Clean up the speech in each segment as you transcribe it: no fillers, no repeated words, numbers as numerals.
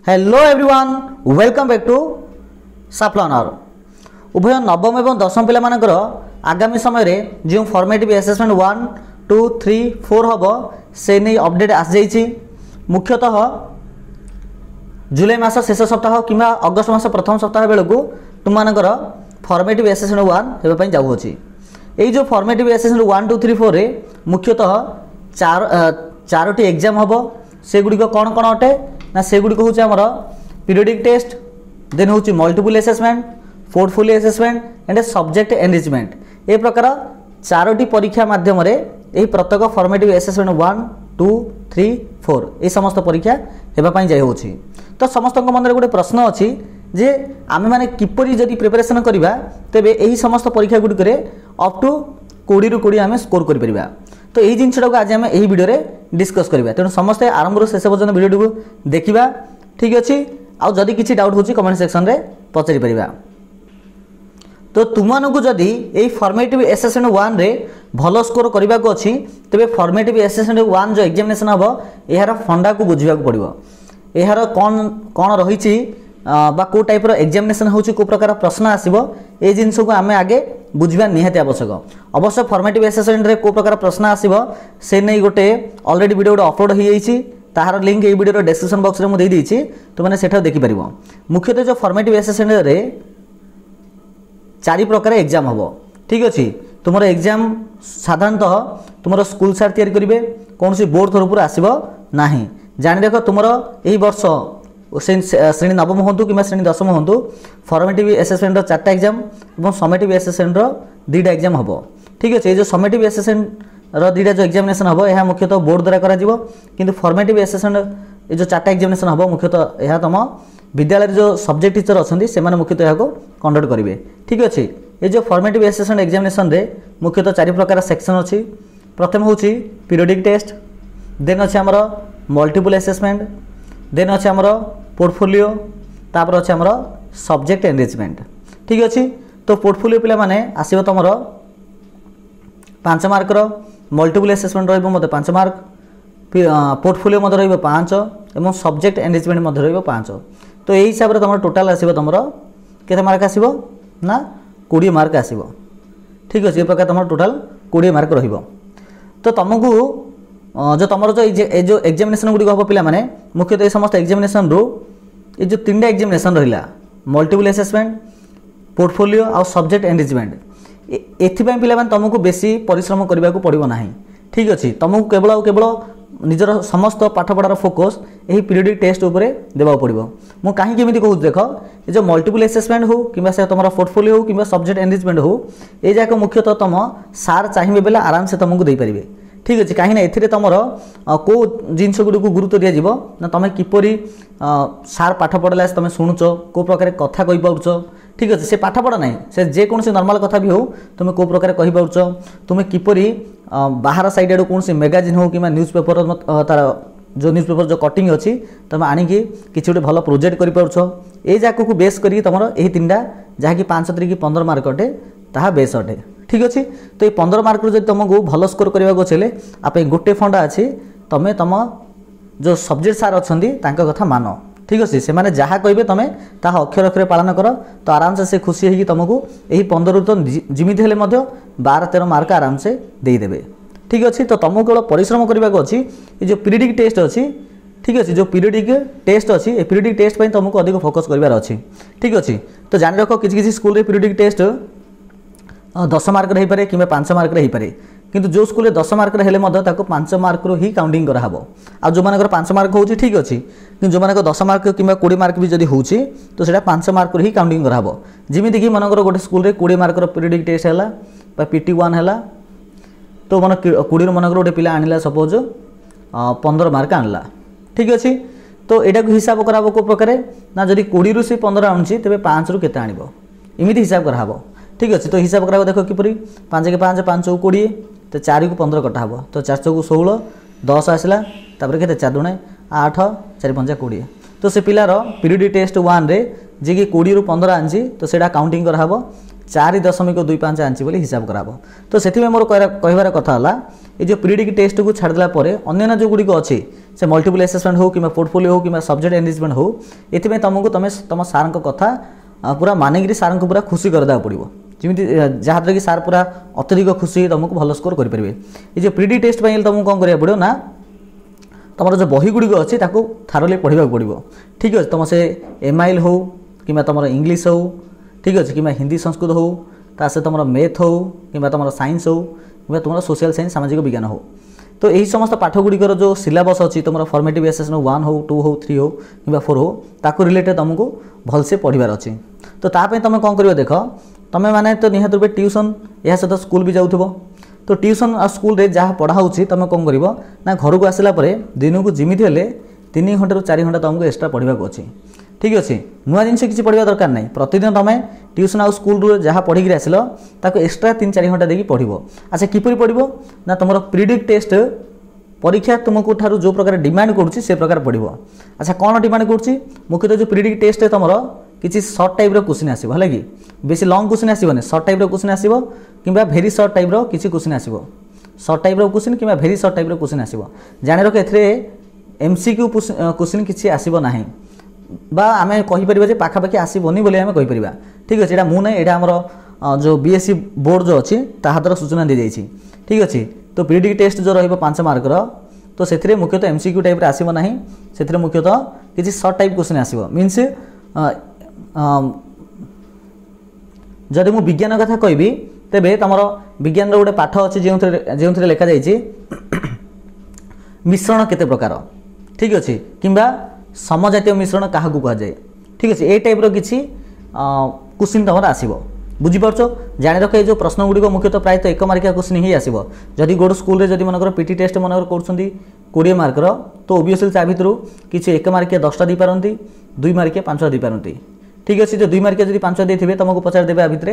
Hello everyone welcome back to साफ्लनर उभय नवम एवं दशम पिला मानकर आगामी समय रे जो फॉर्मेटिव असेसमेंट 1 2 3 4 हम से नहीं अपडेट आसी मुख्यतः जुलाई मास शेष सप्ताह कि अगस्ट मास प्रथम सप्ताह बेलू तुम फॉर्मेटिव असेसमेंट 1 होगापी जाऊँगी यही जो फॉर्मेटिव असेसमेंट 1 2 3 4 रे मुख्यतः चारोटी एग्जाम हम से गुड़िक कौन कौन अटे ना से गुड़िक हूँ आमर पीरियडिक टेस्ट देन हूँ multiple assessment portfolio assessment and subject enrichment ए प्रकार चारोटी परीक्षा माध्यम यही प्रत्येक फॉर्मेटिव असेसमेंट 1 2 3 4 ये समस्त परीक्षा होगापी जाए होची। तो समस्त मन में गोटे प्रश्न अच्छी जे आमे माने किपरि जदि प्रिपरेशन करवा तेबे यही समस्त परीक्षा गुड़िक अप टू 20 ରୁ 20 आम स्कोर कर तो यही जिनटा को आज आम यही वीडियो डिस्कस करवा तेणु समस्ते आरंभ शेष पर्यटन वीडियो को देखा ठीक अच्छे आउ जदि किसी डाउट हो कमेंट सेक्शन रे पचारि परिबा। तो तुमको जदि यही फॉर्मेटिव असेसमेंट 1 रे भल स्कोर करने को अच्छी तेरे फॉर्मेटिव असेसमेंट 1 जो एग्जामिनेशन हम यार फंडा को बुझा पड़ो यार कौन कौन रही को टाइप एग्जामिनेशन हो प्रकार प्रश्न आसो ये जिनस को आम आगे बुझा निहाती आवश्यक। अवश्य फॉर्मेटिव असेसमेंट रे को प्रकार प्रश्न आसो से नहीं गोटे ऑलरेडी वीडियो गोटे अपलोड हो जाइए तार लिंक ये वीडियो डिस्क्रिप्शन बॉक्स में मुझे देती तुमने सेठा देखिपर। मुख्यतः जो फॉर्मेटिव असेसमेंट रे 4 प्रकार एग्जाम हम ठीक अच्छे तुम एग्जाम साधारणतः तुम स्कूल सार तैयारी करेंगे कौन सी बोर्ड तरफ आसब ना जाणी रख तुम यही वर्ष श्रेणी नवम हूँ कि श्रेणी दशम हूँ फॉर्मेटिव असेसमेंट 4टा एग्जाम और समेटिव असेसमेंट 2टा एग्जाम हम ठीक अच्छे। जो समेटिव असेसमेंट 2टा जो एग्जामिनेशन हम यह मुख्यतः बोर्ड द्वारा करा फॉर्मेटिव असेसमेंट जो 4टा एग्जामिनेशन हम मुख्यतः यह तुम विद्यालय जो सब्जेक्ट टीचर अच्छा से मुख्यतः यहाँ कंडक्ट करेंगे ठीक अच्छे। ये जो फॉर्मेटिव असेसमेंट एग्जामिनेशन रे मुख्यतः 4 प्रकार सेक्शन अच्छी। प्रथम हूँ पीरियडिक टेस्ट देन अच्छे आमर मल्टीपल असेसमेंट देन अच्छे आमर पोर्टफोलियो तापर अच्छे आमर सब्जेक्ट एनरिचमेंट ठीक अच्छे। तो पोर्टफोलियो पिला माने आसीबो तुमर 5 मार्क मल्टीपल असेसमेंट रहिबो मते 5 मार्क पोर्टफोलियो मते रहिबो 5 एवं सब्जेक्ट एनरिचमेंट मते रहिबो 5। तो यही हिसाब से तुम टोटाल आसीबो तुमर केते मार्क आसीबो ना 20 मार्क आसीबो ठीक अच्छे। ये प्रकार तुम टोटाल 20 मार्क रहिबो। तो तुमको जो तुम जो एग्जामिनेशन गुड़ी हम पिला माने मुख्यतः ये समस्त एग्जामिनेशन रू ये जो 3टा एग्जामिनेशन रहा मल्टीपल असेसमेंट पोर्टफोलियो और सब्जेक्ट एनरिचमेंट एथिपाई पिला माने तुमको बेसी परिश्रम करने को पड़ो ना ठीक अच्छे। तुमको केवल निजर समस्त पाठपढ़ार फोकस यही पीरियडिक टेस्ट उपरे देवा पड़ो। मु कहीं केमिति कहूँ देख ये जो मल्टीपल असेसमेंट हो कि तुम पोर्टफोलियो हो कि सब्जेक्ट एनरिचमेंट हो ये जाक मुख्यतः तुम सार चाहिए बेले आराम से तुमको दे पारे ठीक अच्छे। कहीं ए तुम कौ जिनस गुड़ी को गुरुत्व दिज्व ना तुम किपरि सार पाठ पढ़ला तुम शुणुच कौ प्रकार कथा कही पार्छ ठीक अच्छे। से पाठ पढ़ा ना से जेकोसी नॉर्मल कथा भी हो तुम कौ प्रकार कही पार्छ तुम किपरि बाहर साइड आड़ कौन मैगजीन हो कि न्यूज पेपर तार जो न्यूज पेपर जो कटिंग अच्छी तुम आणिकी किसी गोटे भल प्रोजेक्ट कर पार्छ ये जाक को बेस कर तुम यही 3टा जहाँकि 5 3 15 मार्क अटे ताहा बेस अटे ठीक अच्छे। तो ये 15 मार्क जब तुमको भल स्कोर करने को चले आप गोटे फंडा अच्छी तुम तुम जो सब्जेक्ट सार अच्छा कथा मान ठीक अच्छे से मैंने जहाँ कहे तुम ता अक्षर अक्षर पालन कर तो आराम से खुशी होगी तुमको यही 15 तो जिमित हेले 12 13 मार्क आराम से देदेवे ठीक अच्छे। तो तुमको केवल परिश्रम करने को अच्छी ये जो पीरियडिक टेस्ट अच्छी ठीक अच्छे जो पीरियडिक टेस्ट अच्छी ये पीरियडिक टेस्ट पर तुमको अधिक फोकस करार अच्छी ठीक अच्छे। तो जान रख किसी स्कूल पीरियडिक टेस्ट 10 मार्क रही पारे कि 5 मार्क रही पारे किंतु जो स्कूल 10 मार्क हेले 5 मार्क ही काउंटिंग कराहब आ जो मानकर 5 मार्क हो ठीक अच्छे कि जो मानक 10 मार्क कि 20 मार्क भी जब हो तो सेटा 5 मार्क ही काउंटिंग कराहब जमीती कि मनकर गोटे स्कूल 20 मार्क पीरियडिक टेस्ट है PT1 है तो मन 20 मनकर गोटे पिला आनिला सपोज 15 मार्क आनला ठीक अच्छे। तो यहाँ को हिसाब कराब को प्रकार ना जब 20 ରୁ 15 आनुची तेज 5 ରୁ केते आनिबो इमिति हिसाब कराहब ठीक अच्छे। तो हिसाब करा देख किपरि 5 के 5 5 को 20 तो 4 को 15 कटा हम तो 4 को 16 10 आसला तापर के 4 दूणे 8 4 5 20 तो से पिलार पीरियडिक टेस्ट 1 रे जे कि 20 ରୁ 15 आनची तो सेटा काउंटिंग कराहब 4.25 इंच बोली हिसाब कराबो। तो से मोर कहबार कथा है ये जो पीरियडिक टेस्ट को छाड़देला अन्य जो गुड़िक अच्छी से मल्टीपल असेसमेंट हो कि पोर्टफोलियो हो कि सब्जेक्ट एनरिचमेंट हो ये तुमको तुम तुम सार कथा पूरा मानिक सार को पूरा खुशी करदे पड़ो जमी जहाँद्वारा कि सार पूरा अत्यधिक खुशी तुमको भल स्कोर करेंगे। ये जो पीरियडिक टेस्ट तुमको कौन करा पड़ो ना तुम जो बही गुड़िक अच्छी थारोली पढ़ा पड़ो। ठीक अच्छे तुम से एमआईएल हो कि तुम इंग्लीश हो ठीक अच्छे कि हिंदी संस्कृत हो ता से तुम मैथ हो कि तुम साइंस हो कि तुम सोशल साइंस सामाजिक विज्ञान हो। तो यही समस्त पाठ गुड़िकर जो सिलेबस अच्छी तुम फॉर्मेटिव असेसमेंट 1 हो 2 हो 3 हो कि 4 हो ताको रिलेटेड तुमको भलसे पढ़ार अच्छी। तो ताप तुम कौन कर देख तुम मैंने तो निहत रूपे ट्यूशन या सहित स्कूल भी जाऊँ तो ट्यूशन और स्कूल रे जहाँ पढ़ाऊँ तुम कौन कर ना घर को आसला दिन को जमी 3 घंटा रू 4 घंटा तुमको एक्सट्रा पढ़ा अच्छी। ठीक अच्छे नुआ जिन किसी पढ़ा दरकार नहीं प्रतिदिन तुम ट्यूशन आउ स्कूल जहाँ पढ़ी आसिल ताको एक्सट्रा 3-4 घंटा देकी पढ़ो। अच्छा किपरि पढ़ो ना तुम पीरियडिक टेस्ट परीक्षा तुमको ठारू जो प्रकार डिमांड करुच्ची से प्रकार पढ़ो। अच्छा कौन डिमांड करुच्ची मुख्यतः जो पीरियडिक टेस्ट तुम किसी सर्ट टाइप क्वेश्चन आसो है कि बेसी लंग क्वेश्चन आसोनी सर्ट टाइप क्वेश्चन आसो कि भेरी सर्ट टाइप किसी क्वेश्चन आसो सर्ट टाइप क्वेश्चन कि भेरी सर्ट टाइप क्वेश्चन आसो जाने रख एमसीक्यू क्वेश्चन किसी आसो ना बा आम कहीपर पाखापाखि आसबनी बोली आम कहीपर। ठीक अच्छे यहाँ मुझे यहाँ आमर जो बीएससी बोर्ड जो अच्छी ताद्वारा सूचना दी जाइए। ठीक अच्छे तो पीरियडिक टेस्ट जो रो5 मार्कर तो से मुख्यतः एमसीक्यू टाइप आसो ना से मुख्यतः किसी सर्ट टाइप क्वेश्चन आसो मीन्स जदि मु विज्ञान कथा कहबी तेबे तुमर विज्ञान गोटे पाठ अच्छे जो लिखा जाइए मिश्रण केते प्रकार। ठीक अच्छे किंबा समजातीय मिश्रण क्या कहुए। ठीक अच्छे ये टाइप किसी क्वेश्चन तुम आसो बुझीपार जाने रख जो प्रश्न गुड़िक मुख्यतः प्रायत 1 मार्किया क्वेश्चन ही आसो। जदि गोटे स्कूल जब मनकर पीटी टेस्ट मनकर कर 20 मार्कर तो ओबियसली ता भितर किसी 1 मार्किया 10टा दी पारती 2 मार्किया 5टा दी पारती। ठीक अच्छे जो 2 मार्किया जब 5टा देते तुमको पचार देवे भितर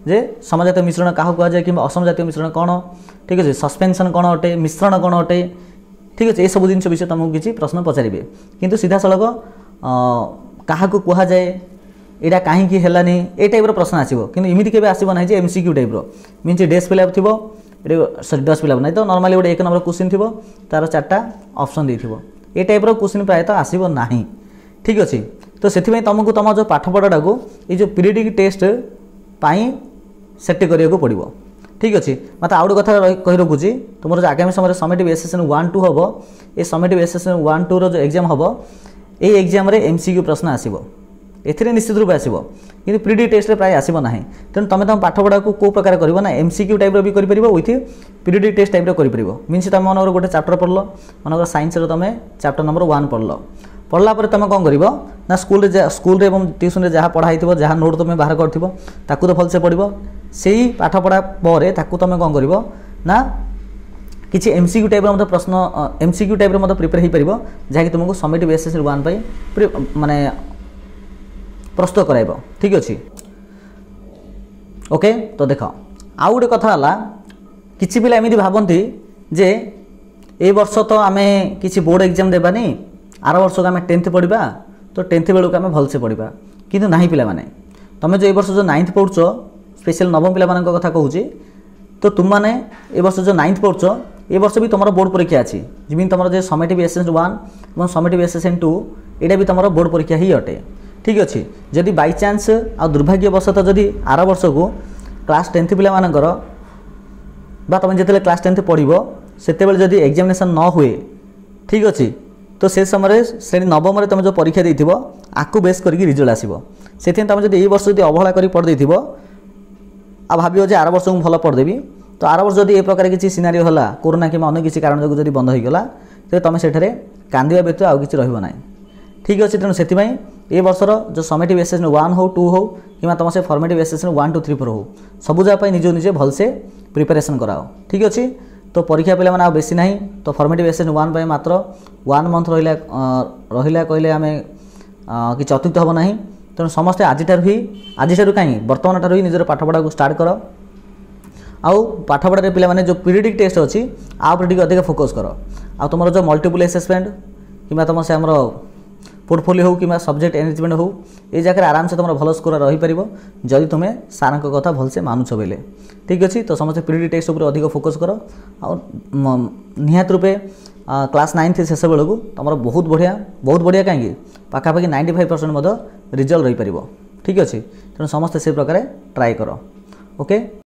जे समजातीय मिश्रण क्या कहुए कि असमजातीय मिश्रण कौन। ठीक अच्छे सस्पेंशन कौन अटे मिश्रण कौन अटे। ठीक अच्छे ये सब जिन विषय तुमको किसी प्रश्न पचारे किंतु सीधा सड़क क्या कहुए यहाँ कहीं हेलानी ए टाइप प्रश्न आसो कि इमिति के आसो ना MCQ type mean desk fill up थी सरी डेस्क फिलअप नहीं तो नॉर्मली गोटे 1 नंबर क्वेश्चन थी तार 4टा ऑप्शन देथिबो ए टाइप क्वेश्चन प्रायतः आसो ना। ठीक अच्छे तो से तुमको तुम जो पाठपढ़ाटा को ये जो पीरियडिक टेस्ट सेट करने को पड़ो। ठीक अच्छे मत आउ गोटे कथा कही रखुच्छी तुम जो आगामी समय समेटिव असेसमेंट 1-2 हम ये समेटिव असेसमेंट 1-2 रो जो एग्जाम हम ये एग्जाम एमसीक्यू प्रश्न आसो ए निश्चित रूप आसो कि पीरियडिक टेस्ट प्राय आसो ना। तेणु तुम तुम पाठपढ़ा को कौ प्रकार कर ना एमसीक्यू टाइप भी कर विथ पीरियडिक टेस्ट टाइप कर मीनस तुम मन गोटे चैप्टर पढ़ल मनकर साइंस तुम चैप्टर नंबर 1 पढ़ला तुम कौन कर ना स्कूल और ट्यूशन जहाँ पढ़ाई जहाँ नोट तुम बाहर कर तो भलसे पढ़ो से ही पाठपढ़ा पर तुम कौन कर ना किसी एमसीक्यू टाइप प्रश्न एमसीक्यू टाइप प्रिपेयर हो पार जहाँकि तुमको समेटिव असेसमेंट 1 माने प्रस्तुत कराइब। ठीक अच्छे ओके तो देख आउ गोटे कथा है किसी पिला एमती भावती जे ए वर्ष तो आम किसी बोर्ड एग्जाम देवानी आर वर्ष को आम 10th पढ़ा तो 10th बेलू आम भलसे पढ़ा किंतु नहीं पिला माने तुम जो ए वर्ष जो 9th पढ़ुच स्पेशल नवम पिला कथा कहूँ तो तुम मैंने ए वर्ष जो 9th पढ़ुच ए वर्ष भी तुम बोर्ड परीक्षा अच्छी जमी तुम जो समेटिव असेसमेंट 1 और समेटिव असेसमेंट 2 यहाँ भी तुम बोर्ड परीक्षा ही अटे। ठीक अच्छे जदि बाई चान्स आ दुर्भाग्यवशतः जदि आर वर्ष को क्लास 10th पिला मानकर बा तुम जिते क्लास 10th पढ़ो से जदि एग्जामिनेशन न हुए ठीक अच्छे तो से समय श्रेणी नवम तुम जो परीक्षा देथिबो आकु बेस करके रिजल्ट आसीबो से तुम जब वर्ष जब अवहेला कर पढ़ देथिबो आ भावियो जे आर वर्ष को भल पढ़देवी तो आर वर्ष जब ए प्रकार किसी सिनारियो होला कोरोना कि अन्य किसी कारण जो जब बंद होगला तो तुम से कांदिया व्यतीत आउ किसी रहिबो नाही। ठीक अच्छे तेणु से ए वर्षर जो समेटिव असेसमेंट 1 हो 2 हो कि तुम से फॉर्मेटिव असेसमेंट 1 2 3 4 हो सबू जगह निजे निजे भलसे प्रिपेरेसन कराओ। ठीक अच्छे तो परीक्षा पे मैंने बेसी ना तो फॉर्मेटिव असेसमेंट 1 मात्र 1 मंथ रहा कहले आम कि अत्युक्त हम ना तेणु समस्ते आज कहीं बर्तमान ठार ही निजर पाठपढ़ा को स्टार्ट कर आउ पाठपढ़ा पे जो पीरियडिक टेस्ट अच्छी आप अधिक फोकस कर आ तुम जो मल्टीपल असेसमेंट कि तुम से आमर पोर्टफोलियो हो कि सब्जेक्ट एनरिचमेंट हो ये जगह आराम से तुम भल स्कोर रहीपर जदि तुम्हें सार कथा भलसे मानुछ बेले ठीक अच्छे। तो समस्त पीडीटी टेस्ट उपर अधिक फोकस कर निहात रूपे क्लास 9 शेष बेलू तुम बहुत बढ़िया कहीं पाखापाखि 95% रिजल्ट रही पार ठीक अच्छे। तेणु समस्ते से प्रकार ट्राए कर ओके।